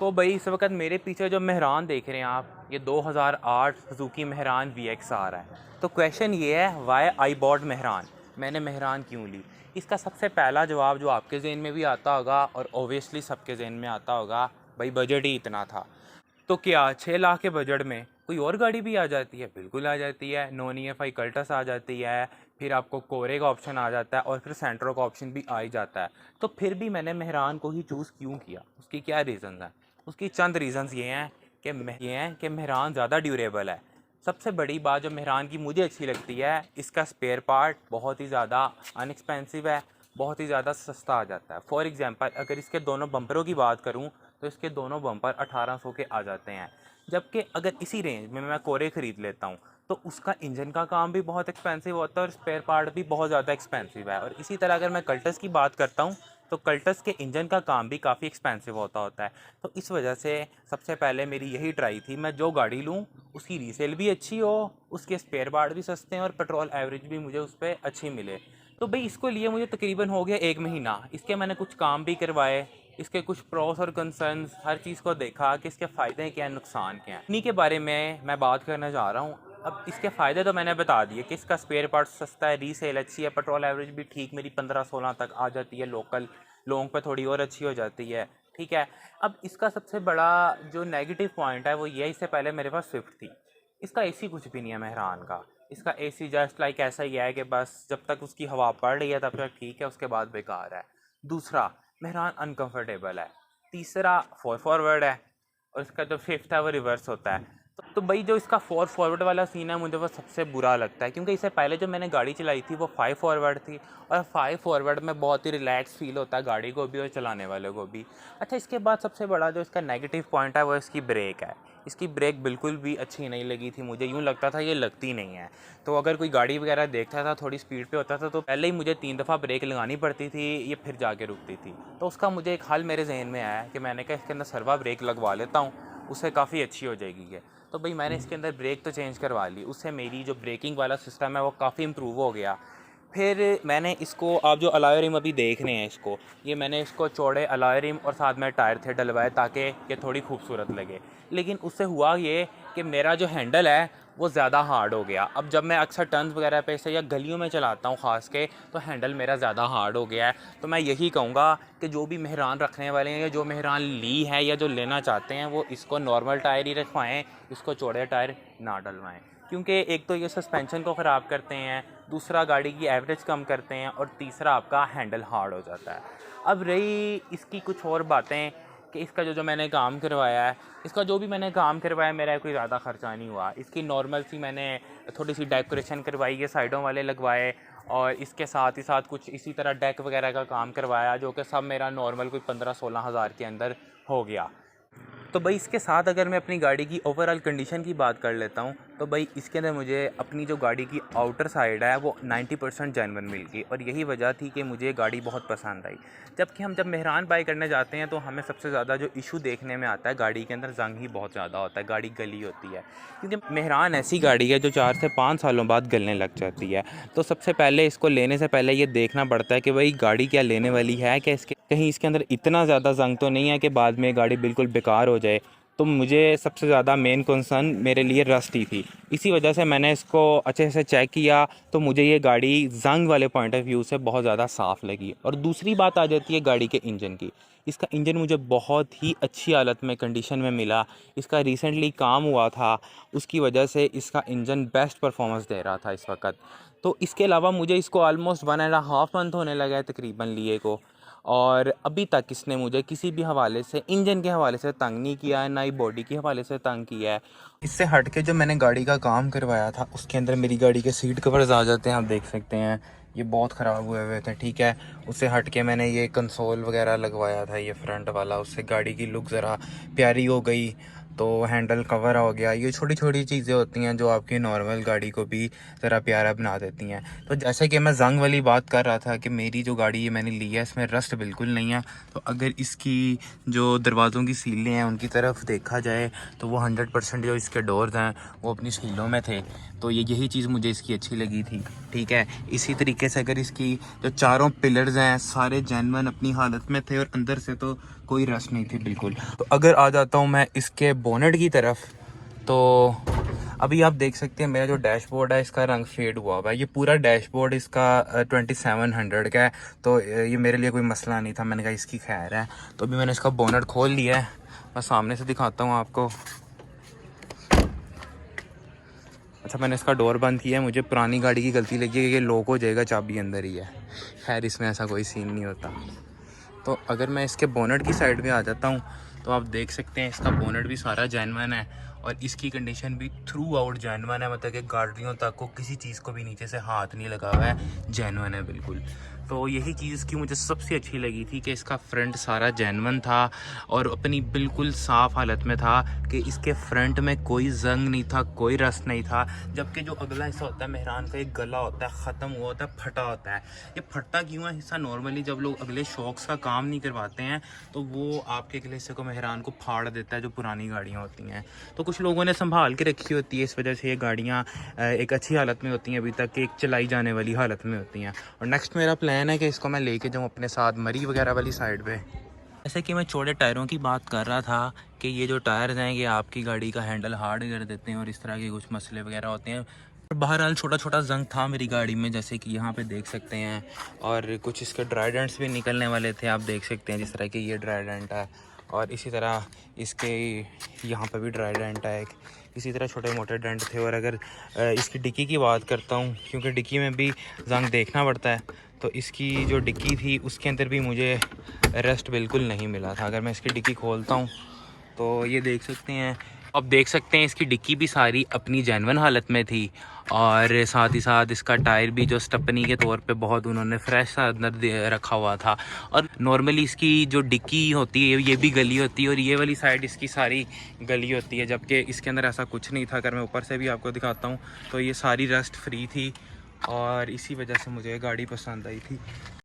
तो भाई इस वक्त मेरे पीछे जो मेहरान देख रहे हैं आप, ये 2008 सुजुकी मेहरान VX आ रहा है। तो क्वेश्चन ये है, वाई आई बॉट मेहरान, मैंने मेहरान क्यों ली। इसका सबसे पहला जवाब जो आपके जहन में भी आता होगा और ओबियसली सबके जहन में आता होगा, भाई बजट ही इतना था। तो क्या 6 लाख के बजट में कोई और गाड़ी भी आ जाती है? बिल्कुल आ जाती है। नॉन EFI कल्टस आ जाती है, फिर आपको कोरे का ऑप्शन आ जाता है और फिर सेंट्रो का ऑप्शन भी आ ही जाता है। तो फिर भी मैंने मेहरान को ही चूज़ क्यों किया, उसकी क्या रीज़न्स हैं? उसकी चंद रीज़न्स ये हैं कि मेहरान ज़्यादा ड्यूरेबल है। सबसे बड़ी बात जो मेहरान की मुझे अच्छी लगती है, इसका स्पेयर पार्ट बहुत ही ज़्यादा अनएक्सपेंसिव है, बहुत ही ज़्यादा सस्ता आ जाता है। फॉर एग्ज़ाम्पल अगर इसके दोनों बम्परों की बात करूँ तो इसके दोनों बम्पर 1800 के आ जाते हैं। जबकि अगर इसी रेंज में मैं कोरे ख़रीद लेता हूँ तो उसका इंजन का काम भी बहुत एक्सपेंसिव होता है और स्पेयर पार्ट भी बहुत ज़्यादा एक्सपेंसिव है। और इसी तरह अगर मैं कल्टस की बात करता हूँ तो कल्टस के इंजन का काम भी काफ़ी एक्सपेंसिव होता है। तो इस वजह से सबसे पहले मेरी यही ट्राई थी, मैं जो गाड़ी लूँ उसकी रीसेल भी अच्छी हो, उसके स्पेयर पार्ट भी सस्ते हैं और पेट्रोल एवरेज भी मुझे उस पर अच्छी मिले। तो भाई इसको लिए मुझे तकरीबन हो गया 1 महीना। इसके मैंने कुछ काम भी करवाए, इसके कुछ प्रोस और कंसर्न्स, हर चीज़ को देखा कि इसके फ़ायदे क्या हैं, नुकसान क्या हैं। इन्हीं के बारे में मैं बात करना चाह रहा हूँ। अब इसके फ़ायदे तो मैंने बता दिए कि इसका स्पेयर पार्ट सस्ता है, रीसेल अच्छी है, पेट्रोल एवरेज भी ठीक मेरी 15-16 तक आ जाती है, लोकल लॉन्ग पे थोड़ी और अच्छी हो जाती है। ठीक है। अब इसका सबसे बड़ा जो नेगेटिव पॉइंट है वो ये है, इससे पहले मेरे पास स्विफ्ट थी। इसका AC कुछ भी नहीं है मेहरान का। इसका AC जस्ट लाइक ऐसा ही है कि बस जब तक उसकी हवा पड़ रही है तब तक ठीक है, उसके बाद बेकार है। दूसरा, मेहरान अनकंफर्टेबल है। तीसरा, फोर फॉरवर्ड है और इसका जो फिफ्थ है वो रिवर्स होता है। तो भाई जो इसका फोर फॉरवर्ड वाला सीन है मुझे वो सबसे बुरा लगता है, क्योंकि इससे पहले जो मैंने गाड़ी चलाई थी वो 5 फॉरवर्ड थी और 5 फॉरवर्ड में बहुत ही रिलैक्स फील होता है गाड़ी को भी और चलाने वाले को भी। अच्छा, इसके बाद सबसे बड़ा जो इसका नेगेटिव पॉइंट है वो इसकी ब्रेक है। इसकी ब्रेक बिल्कुल भी अच्छी नहीं लगी थी मुझे, यूँ लगता था ये लगती नहीं है। तो अगर कोई गाड़ी वगैरह देखता था थोड़ी स्पीड पे होता था तो पहले ही मुझे 3 दफ़ा ब्रेक लगानी पड़ती थी, ये फिर जाके रुकती थी। तो उसका मुझे एक हल मेरे जहन में आया कि मैंने कहा इसके अंदर सर्वा ब्रेक लगवा लेता हूँ, उससे काफ़ी अच्छी हो जाएगी ये। तो भाई मैंने इसके अंदर ब्रेक तो चेंज करवा ली, उससे मेरी जो ब्रेकिंग वाला सिस्टम है वो काफ़ी इम्प्रूव हो गया। फिर मैंने इसको, आप जो अलॉय रिम अभी देख रहे हैं इसको, ये मैंने इसको चौड़े अलॉय रिम और साथ में टायर थे डलवाए ताकि ये थोड़ी खूबसूरत लगे। लेकिन उससे हुआ ये कि मेरा जो हैंडल है वो ज़्यादा हार्ड हो गया। अब जब मैं अक्सर टर्न्स वगैरह पे से या गलियों में चलाता हूँ ख़ास के, तो हैंडल मेरा ज़्यादा हार्ड हो गया है। तो मैं यही कहूँगा कि जो भी मेहरान रखने वाले हैं या जो मेहरान ली है या जो लेना चाहते हैं वो इसको नॉर्मल टायर ही रखवाएँ, इसको चौड़े टायर ना डलवाएँ। क्योंकि एक तो ये सस्पेंशन को ख़राब करते हैं, दूसरा गाड़ी की एवरेज कम करते हैं और तीसरा आपका हैंडल हार्ड हो जाता है। अब रही इसकी कुछ और बातें कि इसका जो मैंने काम करवाया है, इसका जो भी मैंने काम करवाया मेरा कोई ज़्यादा ख़र्चा नहीं हुआ। इसकी नॉर्मल सी मैंने थोड़ी सी डेकोरेशन करवाई है, साइडों वाले लगवाए और इसके साथ ही साथ कुछ इसी तरह डेक वगैरह का काम करवाया, जो कि सब मेरा नॉर्मल कोई 15-16 हज़ार के अंदर हो गया। तो भाई इसके साथ अगर मैं अपनी गाड़ी की ओवरऑल कंडीशन की बात कर लेता हूँ तो भाई इसके अंदर मुझे अपनी जो गाड़ी की आउटर साइड है वो 90% जेन्युइन मिल गई और यही वजह थी कि मुझे गाड़ी बहुत पसंद आई। जबकि हम जब मेहरान बाई करने जाते हैं तो हमें सबसे ज़्यादा जो इशू देखने में आता है, गाड़ी के अंदर जंग ही बहुत ज़्यादा होता है, गाड़ी गली होती है। क्योंकि मेहरान ऐसी गाड़ी है जो 4 से 5 सालों बाद गलने लग जाती है। तो सबसे पहले इसको लेने से पहले ये देखना पड़ता है कि भाई गाड़ी क्या लेने वाली है, कि इसके कहीं इसके अंदर इतना ज़्यादा जंग तो नहीं है कि बाद में गाड़ी बिल्कुल बेकार हो जाए। तो मुझे सबसे ज़्यादा मेन कंसर्न मेरे लिए रस्ट ही थी। इसी वजह से मैंने इसको अच्छे से चेक किया तो मुझे ये गाड़ी जंग वाले पॉइंट ऑफ व्यू से बहुत ज़्यादा साफ़ लगी। और दूसरी बात आ जाती है गाड़ी के इंजन की। इसका इंजन मुझे बहुत ही अच्छी हालत में, कंडीशन में मिला। इसका रिसेंटली काम हुआ था, उसकी वजह से इसका इंजन बेस्ट परफॉर्मेंस दे रहा था इस वक्त। तो इसके अलावा मुझे इसको ऑलमोस्ट 1.5 मंथ होने लगा है तकरीबन लिए को, और अभी तक इसने मुझे किसी भी हवाले से, इंजन के हवाले से तंग नहीं किया है, ना ही बॉडी के हवाले से तंग किया है। इससे हट के जो मैंने गाड़ी का काम करवाया था उसके अंदर मेरी गाड़ी के सीट कवर्स आ जाते हैं, आप देख सकते हैं ये बहुत ख़राब हुए थे। ठीक है, उससे हट के मैंने ये कंसोल वगैरह लगवाया था, ये फ्रंट वाला, उससे गाड़ी की लुक ज़रा प्यारी हो गई। तो हैंडल कवर हो गया। ये छोटी छोटी चीज़ें होती हैं जो आपकी नॉर्मल गाड़ी को भी ज़रा प्यारा बना देती हैं। तो जैसे कि मैं जंग वाली बात कर रहा था कि मेरी जो गाड़ी ये मैंने ली है इसमें रस्ट बिल्कुल नहीं है। तो अगर इसकी जो दरवाज़ों की सीलें हैं उनकी तरफ देखा जाए तो वो 100% जो इसके डोर्स हैं वो अपनी सीलों में थे। तो यही चीज़ मुझे इसकी अच्छी लगी थी। ठीक है, इसी तरीके से अगर इसकी जो चारों पिलर्स हैं सारे जेन्युइन अपनी हालत में थे और अंदर से तो कोई रस्ट नहीं थी बिल्कुल। तो अगर आ जाता हूँ मैं इसके बोनेट की तरफ, तो अभी आप देख सकते हैं मेरा जो डैशबोर्ड है इसका रंग फेड हुआ हुआ है। ये पूरा डैशबोर्ड इसका 2700 का है, तो ये मेरे लिए कोई मसला नहीं था, मैंने कहा इसकी खैर है। तो अभी मैंने इसका बोनेट खोल लिया है, मैं सामने से दिखाता हूँ आपको। अच्छा, मैंने इसका डोर बंद किया है, मुझे पुरानी गाड़ी की गलती लगी है कि ये लॉक हो जाएगा, चाबी अंदर ही है। खैर इसमें ऐसा कोई सीन नहीं होता। तो अगर मैं इसके बोनेट की साइड पे आ जाता हूँ तो आप देख सकते हैं इसका बोनेट भी सारा जेन्युइन है और इसकी कंडीशन भी थ्रू आउट जेन्युइन है, मतलब कि गाड़ियों तक को किसी चीज़ को भी नीचे से हाथ नहीं लगा हुआ है, जेन्युइन है बिल्कुल। तो यही चीज़ इसकी मुझे सबसे अच्छी लगी थी कि इसका फ्रंट सारा जेन्युइन था और अपनी बिल्कुल साफ़ हालत में था, कि इसके फ्रंट में कोई जंग नहीं था, कोई रस्ट नहीं था। जबकि जो अगला हिस्सा होता है मेहरान का, एक गला होता है ख़त्म हुआ होता है, फटा होता है। ये फटता क्यों है हिस्सा? नॉर्मली जब लोग अगले शॉक्स का काम नहीं करवाते हैं तो वो आपके अगले हिस्से को मेहरान को फाड़ देता है, जो पुरानी गाड़ियाँ होती हैं। तो कुछ लोगों ने संभाल के रखी होती है, इस वजह से ये गाड़ियाँ एक अच्छी हालत में होती हैं अभी तक, एक चलाई जाने वाली हालत में होती हैं। और नेक्स्ट मेरा प्लान है कि इसको मैं लेके जाऊँ अपने साथ मरी वगैरह वाली साइड पे। जैसे कि मैं चौड़े टायरों की बात कर रहा था कि ये जो टायर्स हैं ये आपकी गाड़ी का हैंडल हार्ड कर देते हैं और इस तरह के कुछ मसले वगैरह होते हैं। बहरहाल छोटा छोटा जंग था मेरी गाड़ी में, जैसे कि यहाँ पे देख सकते हैं, और कुछ इसके ड्राई डेंट्स भी निकलने वाले थे, आप देख सकते हैं, जिस तरह की ये ड्राई डेंट है और इसी तरह इसके यहाँ पे भी ड्राई डेंट है, इसी तरह छोटे मोटे डेंट थे। और अगर इसकी डिक्की की बात करता हूँ, क्योंकि डिक्की में भी जंग देखना पड़ता है, तो इसकी जो डिक्की थी उसके अंदर भी मुझे रेस्ट बिल्कुल नहीं मिला था। अगर मैं इसकी डिक्की खोलता हूँ तो ये देख सकते हैं, अब देख सकते हैं इसकी डिक्की भी सारी अपनी जेन्युइन हालत में थी और साथ ही साथ इसका टायर भी जो स्टपनी के तौर पे बहुत उन्होंने फ्रेश सा अंदर रखा हुआ था। और नॉर्मली इसकी जो डिक्की होती है ये भी गली होती है और ये वाली साइड इसकी सारी गली होती है, जबकि इसके अंदर ऐसा कुछ नहीं था। अगर मैं ऊपर से भी आपको दिखाता हूँ तो ये सारी रस्ट फ्री थी और इसी वजह से मुझे गाड़ी पसंद आई थी।